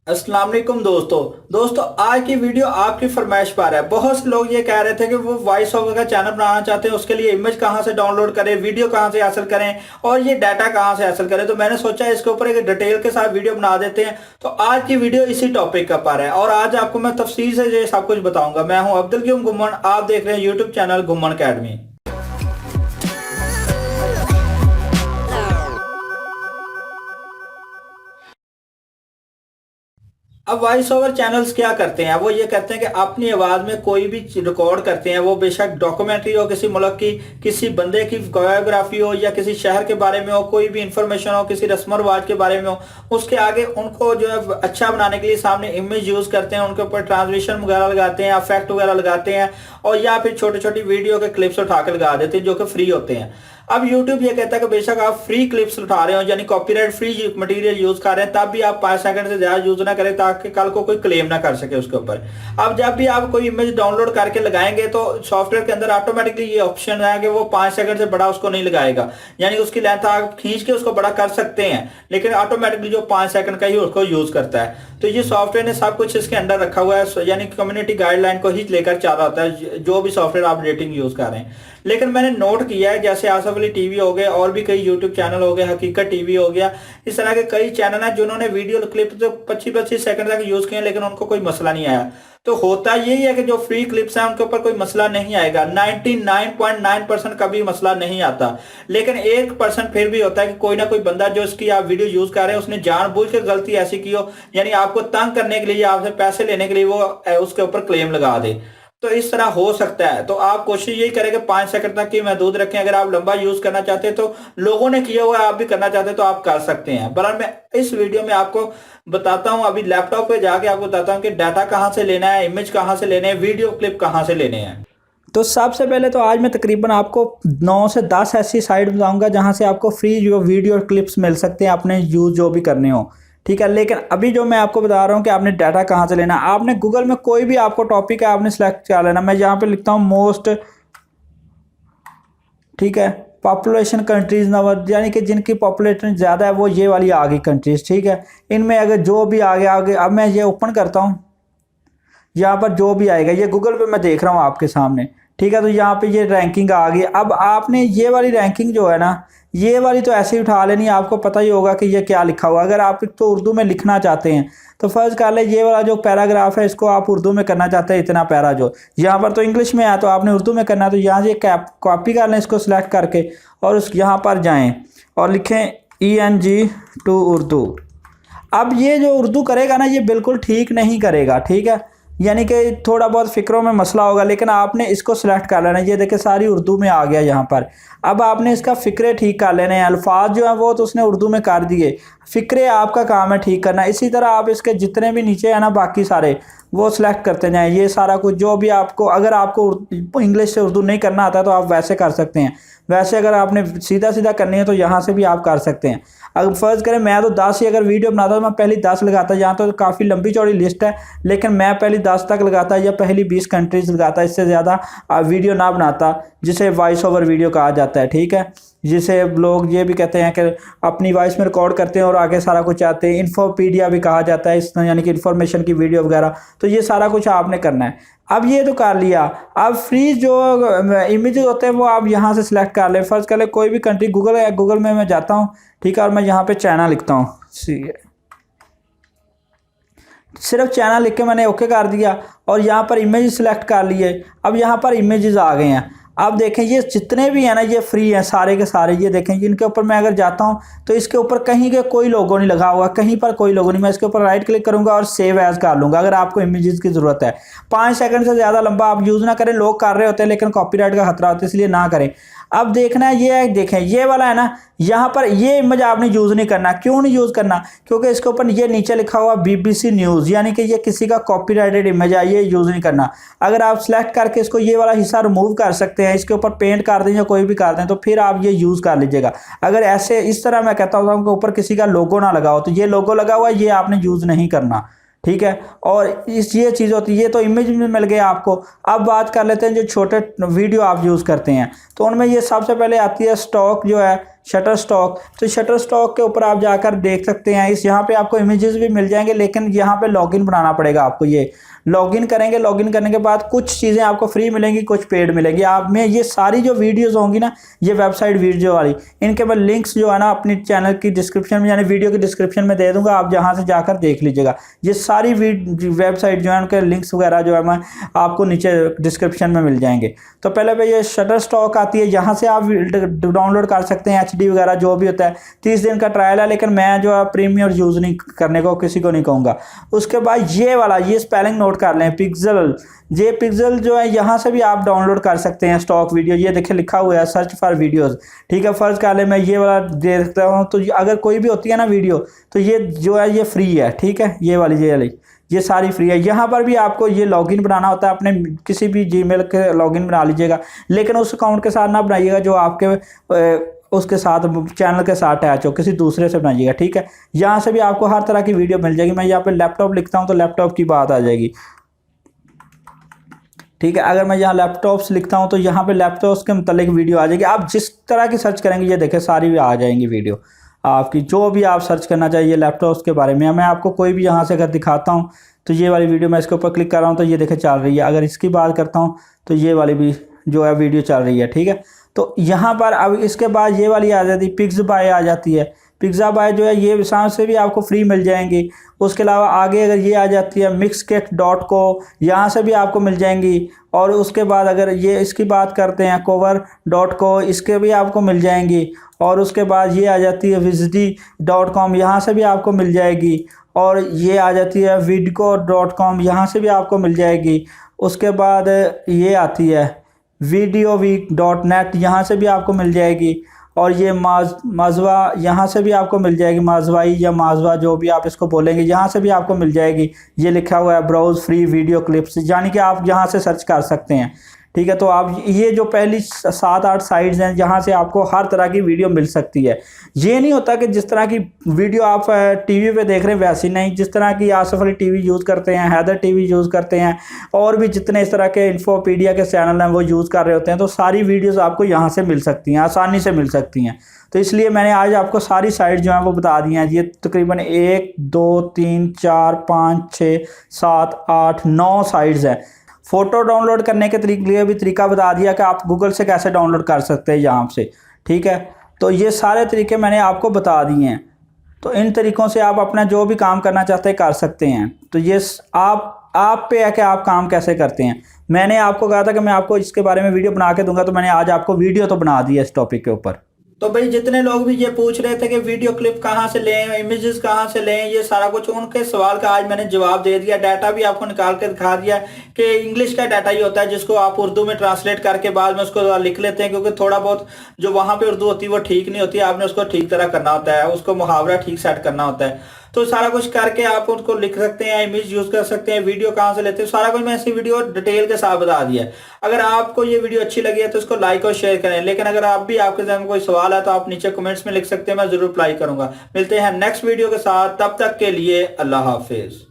अस्सलाम वालेकुम दोस्तों आज की वीडियो आपकी फरमाइश पर है। बहुत से लोग ये कह रहे थे कि वो वॉइस ओवर का चैनल बनाना चाहते हैं, उसके लिए इमेज कहाँ से डाउनलोड करें, वीडियो कहाँ से हासिल करें और ये डाटा कहाँ से हासिल करें। तो मैंने सोचा इसके ऊपर एक डिटेल के साथ वीडियो बना देते हैं। तो आज की वीडियो इसी टॉपिक का पर है और आज आपको मैं तफसील से ये सब कुछ बताऊंगा। मैं हूं अब्दुल क्यूम घुम्मन, आप देख रहे हैं यूट्यूब चैनल घुम्मन अकेडमी। अब वॉइस ओवर चैनल्स क्या करते हैं, वो ये कहते हैं कि अपनी आवाज में कोई भी रिकॉर्ड करते हैं, वो बेशक डॉक्यूमेंट्री हो, किसी मुल्क की, किसी बंदे की बायोग्राफी हो या किसी शहर के बारे में हो, कोई भी इंफॉर्मेशन हो, किसी रस्म रिवाज के बारे में हो, उसके आगे उनको जो है अच्छा बनाने के लिए सामने इमेज यूज करते हैं, उनके ऊपर ट्रांसलेशन वगैरह लगाते हैं, इफेक्ट वगैरह लगाते हैं और या फिर छोटी छोटी वीडियो के क्लिप्स उठा के लगा देते हैं जो कि फ्री होते हैं। अब YouTube ये कहता है कि बेशक आप फ्री क्लिप्स उठा रहे हो, यानी कॉपीराइट फ्री मटेरियल यूज कर रहे हैं, तब भी आप 5 सेकंड से ज्यादा यूज ना करें ताकि कल को कोई क्लेम ना कर सके उसके ऊपर। अब जब भी आप कोई इमेज डाउनलोड करके लगाएंगे तो सॉफ्टवेयर के अंदर ऑटोमेटिकली ये ऑप्शन है कि वो 5 सेकंड से बड़ा उसको नहीं लगाएगा, यानी उसकी लेंथ आप खींच के उसको बड़ा कर सकते हैं, लेकिन ऑटोमेटिकली जो 5 सेकंड का ही उसको यूज करता है। तो ये सॉफ्टवेयर ने सब कुछ इसके अंदर रखा हुआ है, यानी कम्युनिटी गाइडलाइन को ही लेकर चल रहा होता है जो भी सॉफ्टवेयर आप रेटिंग यूज कर रहे हैं। लेकिन मैंने नोट किया है, जैसे आसफ अली टीवी हो गए और भी कई यूट्यूब चैनल हो गए, हकीकत टीवी हो गया, इस तरह के कई चैनल हैं जिन्होंने वीडियो क्लिप तो 25-25 सेकंड तक यूज किए लेकिन उनको कोई मसला नहीं आया। तो होता यही है कि जो फ्री क्लिप्स हैं उनके ऊपर कोई मसला नहीं आएगा, 99.9% कभी मसला नहीं आता। लेकिन 1% फिर भी होता है कि कोई ना कोई बंदा जो इसकी आप वीडियो यूज कर रहे हैं उसने जानबूझ के गलती ऐसी की हो, यानी आपको तंग करने के लिए या आपसे पैसे लेने के लिए वो उसके ऊपर क्लेम लगा दे। तो इस तरह हो सकता है। तो आप कोशिश यही करें कि 5 सेकंड तक की महदूद रखें। अगर आप लंबा यूज करना चाहते हैं तो लोगों ने किया हुआ है, आप भी करना चाहते हैं तो आप कर सकते हैं। बहरहाल मैं इस वीडियो में आपको बताता हूं, अभी लैपटॉप पे जाके आपको बताता हूं कि डाटा कहां से लेना है, इमेज कहां से लेने हैं, वीडियो क्लिप कहां से लेने हैं। तो सबसे पहले तो आज मैं तकरीबन आपको 9 से 10 ऐसी साइट बताऊंगा जहां से आपको फ्री जो वीडियो क्लिप्स मिल सकते हैं अपने यूज जो भी करने हो, ठीक है। लेकिन अभी जो मैं आपको बता रहा हूँ कि आपने डाटा कहाँ से लेना, आपने गूगल में कोई भी आपको टॉपिक है आपने सेलेक्ट कर लेना। मैं यहाँ पे लिखता हूँ मोस्ट, ठीक है, पॉपुलेशन कंट्रीज नंबर, यानी कि जिनकी पॉपुलेशन ज़्यादा है वो ये वाली आ गई कंट्रीज, ठीक है। इनमें अगर जो भी आगे आगे, अब मैं ये ओपन करता हूँ, यहाँ पर जो भी आएगा ये गूगल पे मैं देख रहा हूँ आपके सामने, ठीक है। तो यहाँ पे ये रैंकिंग आ गई। अब आपने ये वाली रैंकिंग जो है ना, ये वाली तो ऐसे ही उठा लेनी, आपको पता ही होगा कि ये क्या लिखा हुआ है। अगर आप तो उर्दू में लिखना चाहते हैं तो फर्ज कर ले ये वाला जो पैराग्राफ है इसको आप उर्दू में करना चाहते हैं, इतना पैरा जो यहाँ पर तो इंग्लिश में है तो आपने उर्दू में करना है। तो यहाँ से कैप कॉपी कर लें इसको सिलेक्ट करके और उस यहाँ पर जाएँ और लिखें ENG टू उर्दू। अब ये जो उर्दू करेगा ना ये बिल्कुल ठीक नहीं करेगा, ठीक है, यानी कि थोड़ा बहुत फ़िक्रों में मसला होगा। लेकिन आपने इसको सिलेक्ट कर लेना, ये देखिए सारी उर्दू में आ गया यहाँ पर। अब आपने इसका फ़िक्रे ठीक कर लेने हैं, अल्फाज जो हैं वो तो उसने उर्दू में कर दिए, फ़िक्रे आपका काम है ठीक करना। इसी तरह आप इसके जितने भी नीचे हैं ना बाकी सारे वो सिलेक्ट करते जाएँ, ये सारा कुछ जो भी आपको, अगर आपको इंग्लिश से उर्दू नहीं करना आता तो आप वैसे कर सकते हैं। वैसे अगर आपने सीधा सीधा करनी है तो यहाँ से भी आप कर सकते हैं। अगर फ़र्ज़ करें मैं तो 10 ही अगर वीडियो बनाता तो मैं पहली 10 लगाता, यहाँ तो काफ़ी लंबी चौड़ी लिस्ट है, लेकिन मैं पहली 10 तक लगाता या पहली 20 कंट्रीज लगाता, इससे ज़्यादा वीडियो ना बनाता, जिसे वॉइस ओवर वीडियो कहा जाता है, ठीक है। जिसे लोग ये भी कहते हैं कि अपनी वॉइस में रिकॉर्ड करते हैं और आगे सारा कुछ आते हैं, इन्फोपीडिया भी कहा जाता है इस, यानी कि इन्फॉर्मेशन की वीडियो वगैरह। तो ये सारा कुछ आपने करना है। अब ये तो कर लिया, अब फ्री जो इमेजेस होते हैं वो आप यहाँ से सिलेक्ट कर लें। फर्ज कर ले कोई भी कंट्री, गूगल है, गूगल में मैं जाता हूँ, ठीक है, और मैं यहाँ पे चाइना लिखता हूँ, सिर्फ चाइना लिख के मैंने ओके कर दिया और यहाँ पर इमेज सिलेक्ट कर लिए। अब यहाँ पर इमेजेस आ गए हैं। अब देखें ये जितने भी हैं ना ये फ्री हैं सारे के सारे। ये देखें इनके ऊपर मैं अगर जाता हूँ तो इसके ऊपर कहीं के कोई लोगो नहीं लगा हुआ, कहीं पर कोई लोगो नहीं। मैं इसके ऊपर राइट क्लिक करूंगा और सेव एज कर लूँगा। अगर आपको इमेजेस की ज़रूरत है, 5 सेकंड से ज़्यादा लंबा आप यूज़ ना करें, लोग कर रहे होते हैं लेकिन कॉपीराइट का खतरा होता है इसलिए ना करें। अब देखना है ये देखें ये वाला है ना, यहाँ पर ये इमेज आपने यूज़ नहीं करना। क्यों नहीं यूज़ करना? क्योंकि इसके ऊपर ये नीचे लिखा हुआ BBC न्यूज़, यानी कि ये किसी का कॉपीराइटेड इमेज है, ये यूज़ नहीं करना। अगर आप सेलेक्ट करके इसको ये वाला हिस्सा रिमूव कर सकते हैं, इसके ऊपर पेंट कर दें या कोई भी कर दें, तो फिर आप ये यूज़ कर लीजिएगा। अगर ऐसे इस तरह मैं कहता हूँ कि ऊपर किसी का लोगो ना लगाओ, तो ये लोगो लगा हुआ है ये आपने यूज़ नहीं करना, ठीक है। और इस ये चीज़ होती है, ये तो इमेज में मिल गया आपको। अब बात कर लेते हैं जो छोटे वीडियो आप यूज़ करते हैं, तो उनमें ये सबसे पहले आती है स्टॉक जो है, शटर स्टॉक। तो शटर स्टॉक के ऊपर आप जाकर देख सकते हैं, इस यहाँ पे आपको इमेजेस भी मिल जाएंगे, लेकिन यहाँ पे लॉगिन बनाना पड़ेगा आपको। ये लॉगिन करेंगे, लॉगिन करने के बाद कुछ चीज़ें आपको फ्री मिलेंगी, कुछ पेड मिलेंगी। आप में ये सारी जो वीडियोस होंगी ना, ये वेबसाइट वीडियो वाली, इनके मैं लिंक्स जो है ना अपनी चैनल की डिस्क्रिप्शन में यानी वीडियो की डिस्क्रिप्शन में दे दूंगा, आप जहाँ से जाकर देख लीजिएगा। ये सारी वेबसाइट जो है उनके लिंक्स वगैरह जो है मैं आपको नीचे डिस्क्रिप्शन में मिल जाएंगे। तो पहले पे ये शटर स्टॉक आती है, यहाँ से आप डाउनलोड कर सकते हैं HD वगैरह जो भी होता है। 30 दिन का ट्रायल है, लेकिन मैं जो है प्रीमियर यूज़ नहीं करने को किसी को नहीं कहूँगा। उसके बाद ये वाला, ये स्पेलिंग नोट कर लें, पिक्सल। ये पिक्सल जो है यहाँ से भी आप डाउनलोड कर सकते हैं स्टॉक वीडियो। ये देखिए लिखा हुआ है सर्च फॉर वीडियोस, ठीक है। फर्ज कर ले मैं ये वाला देखता हूँ, तो अगर कोई भी होती है ना वीडियो, तो ये जो है ये फ्री है, ठीक है। ये वाली ये सारी फ्री है। यहाँ पर भी आपको ये लॉगिन बनाना होता है, अपने किसी भी जीमेल के लॉगिन बना लीजिएगा, लेकिन उस अकाउंट के साथ ना बनाइएगा जो आपके उसके साथ चैनल के साथ अटैच हो, किसी दूसरे से बनाइएगा, ठीक है। यहाँ से भी आपको हर तरह की वीडियो मिल जाएगी। मैं यहाँ पे लैपटॉप लिखता हूँ तो लैपटॉप की बात आ जाएगी, ठीक है। अगर मैं यहाँ लैपटॉप्स लिखता हूँ तो यहाँ पे लैपटॉप्स के मतलब वीडियो आ जाएगी। आप जिस तरह की सर्च करेंगे ये देखें सारी आ जाएंगी वीडियो आपकी, जो भी आप सर्च करना चाहिए लैपटॉप्स के बारे में। मैं आपको कोई भी यहाँ से अगर दिखाता हूँ तो ये वाली वीडियो मैं इसके ऊपर क्लिक कर रहा हूँ तो ये देखें चल रही है। अगर इसकी बात करता हूँ तो ये वाली भी जो है वीडियो चल रही है, ठीक है। तो यहाँ पर अब इसके बाद ये वाली आ जाती है, पिक्साबाय आ जाती है। पिक्साबाय जो है ये सांस से भी आपको फ्री मिल जाएंगी। उसके अलावा आगे अगर ये आ जाती है mixkit.co, यहाँ से भी आपको मिल जाएंगी। और उसके बाद अगर ये इसकी बात करते हैं cover.co, इसके भी आपको मिल जाएंगी। और उसके बाद ये आ जाती है visity.com, यहाँ से भी आपको मिल जाएगी। और ये आ जाती है vidco.com, यहाँ से भी आपको मिल जाएगी। उसके बाद ये आती है videoweek.net, यहाँ से भी आपको मिल जाएगी। और ये माजवा, यहाँ से भी आपको मिल जाएगी, माजवाई या माजवा जो भी आप इसको बोलेंगे, यहाँ से भी आपको मिल जाएगी। ये लिखा हुआ है ब्राउज फ्री वीडियो क्लिप्स, यानी कि आप यहाँ से सर्च कर सकते हैं, ठीक है। तो आप ये जो पहली 7-8 साइट्स हैं जहाँ से आपको हर तरह की वीडियो मिल सकती है। ये नहीं होता कि जिस तरह की वीडियो आप टीवी पे देख रहे हैं वैसी नहीं, जिस तरह की आसफ अली टीवी यूज़ करते हैं, हैदर टीवी यूज़ करते हैं, और भी जितने इस तरह के इन्फोपीडिया के चैनल हैं वो यूज़ कर रहे होते हैं, तो सारी वीडियोज़ आपको यहाँ से मिल सकती हैं, आसानी से मिल सकती हैं। तो इसलिए मैंने आज आपको सारी साइट जो हैं वो बता दी हैं। ये तकरीबन 1 2 3 4 5 6 7 8 9 साइट्स हैं। फ़ोटो डाउनलोड करने के लिए भी तरीका बता दिया कि आप गूगल से कैसे डाउनलोड कर सकते हैं यहाँ से, ठीक है। तो ये सारे तरीके मैंने आपको बता दिए हैं। तो इन तरीक़ों से आप अपना जो भी काम करना चाहते हैं कर सकते हैं। तो ये आप पे है कि आप काम कैसे करते हैं। मैंने आपको कहा था कि मैं आपको इसके बारे में वीडियो बना के दूंगा, तो मैंने आज आपको वीडियो तो बना दी है इस टॉपिक के ऊपर। तो भाई जितने लोग भी ये पूछ रहे थे कि वीडियो क्लिप कहाँ से लें, इमेजेस कहाँ से लें, ये सारा कुछ उनके सवाल का आज मैंने जवाब दे दिया। डाटा भी आपको निकाल के दिखा दिया कि इंग्लिश का डाटा ही होता है जिसको आप उर्दू में ट्रांसलेट करके बाद में उसको लिख लेते हैं, क्योंकि थोड़ा बहुत जो वहां पे उर्दू होती है वो ठीक नहीं होती, आपने उसको ठीक तरह करना होता है, उसको मुहावरा ठीक सेट करना होता है। तो सारा कुछ करके आप उनको लिख सकते हैं, इमेज यूज कर सकते हैं, वीडियो कहाँ से लेते हैं, सारा कुछ मैं इसी वीडियो डिटेल के साथ बता दिया। अगर आपको ये वीडियो अच्छी लगी है तो इसको लाइक और शेयर करें। लेकिन अगर आप भी आपके जहन में कोई सवाल है तो आप नीचे कमेंट्स में लिख सकते हैं, मैं जरूर रिप्लाई करूंगा। मिलते हैं नेक्स्ट वीडियो के साथ, तब तक के लिए अल्लाह हाफिज।